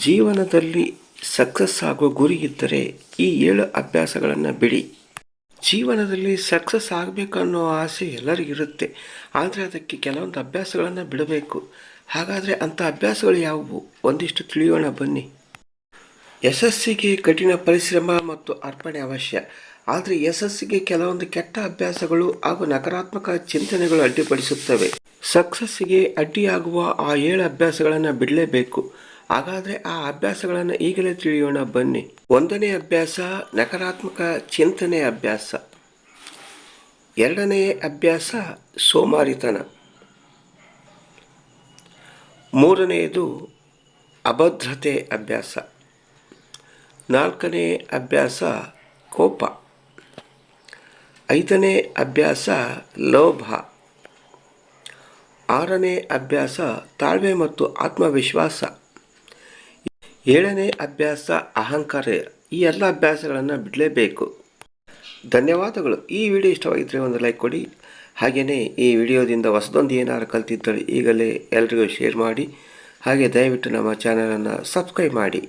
ಜೀವನದಲ್ಲಿ ಸಕ್ಸಸ್ ಆಗುವ ಗುರಿ ಇದ್ದರೆ ಈ 7 ಅಭ್ಯಾಸಗಳನ್ನು ಬಿಡಿ. ಜೀವನದಲ್ಲಿ ಸಕ್ಸಸ್ ಆಗಬೇಕನ್ನೋ ಆಸೆ ಎಲ್ಲರಿಗಿರುತ್ತೆ. ಆದರೆ ಅದಕ್ಕೆ ಕೆಲವೊಂದು ಅಭ್ಯಾಸಗಳನ್ನು ಬಿಡಬೇಕು. ಹಾಗಾದರೆ ಅಂಥ ಅಭ್ಯಾಸಗಳು ಯಾವುವು? ಒಂದಿಷ್ಟು ತಿಳಿಯೋಣ ಬನ್ನಿ. ಯಶಸ್ಸಿಗೆ ಕಠಿಣ ಪರಿಶ್ರಮ ಮತ್ತು ಅರ್ಪಣೆ ಅವಶ್ಯ. ಆದರೆ ಯಶಸ್ಸಿಗೆ ಕೆಲವೊಂದು ಕೆಟ್ಟ ಅಭ್ಯಾಸಗಳು ಹಾಗೂ ನಕಾರಾತ್ಮಕ ಚಿಂತನೆಗಳು ಅಡ್ಡಿಪಡಿಸುತ್ತವೆ. ಸಕ್ಸಸ್ಸಿಗೆ ಅಡ್ಡಿಯಾಗುವ ಆ 7 ಅಭ್ಯಾಸಗಳನ್ನು ಬಿಡಲೇಬೇಕು. ಹಾಗಾದರೆ ಆ ಅಭ್ಯಾಸಗಳನ್ನು ಈಗಲೇ ತಿಳಿಯೋಣ ಬನ್ನಿ. 1ನೇ ಅಭ್ಯಾಸ ನಕಾರಾತ್ಮಕ ಚಿಂತನೆ ಅಭ್ಯಾಸ. 2ನೇ ಅಭ್ಯಾಸ ಸೋಮಾರಿತನ. 3ನೇದು ಅಭದ್ರತೆ ಅಭ್ಯಾಸ. 4ನೇ ಅಭ್ಯಾಸ ಕೋಪ. 5ನೇ ಅಭ್ಯಾಸ ಲೋಭ. 6ನೇ ಅಭ್ಯಾಸ ತಾಳ್ಮೆ ಮತ್ತು ಆತ್ಮವಿಶ್ವಾಸ. 7ನೇ ಅಭ್ಯಾಸ ಅಹಂಕಾರ. ಈ ಎಲ್ಲ ಅಭ್ಯಾಸಗಳನ್ನು ಬಿಡಲೇಬೇಕು. ಧನ್ಯವಾದಗಳು. ಈ ವಿಡಿಯೋ ಇಷ್ಟವಾಗಿದ್ದರೆ ಒಂದು ಲೈಕ್ ಕೊಡಿ. ಹಾಗೆಯೇ ಈ ವಿಡಿಯೋದಿಂದ ಹೊಸದೊಂದು ಏನಾದ್ರು ಕಲ್ತಿದ್ದರೆ ಈಗಲೇ ಎಲ್ರಿಗೂ ಶೇರ್ ಮಾಡಿ. ಹಾಗೆ ದಯವಿಟ್ಟು ನಮ್ಮ ಚಾನಲನ್ನು ಸಬ್ಸ್ಕ್ರೈಬ್ ಮಾಡಿ.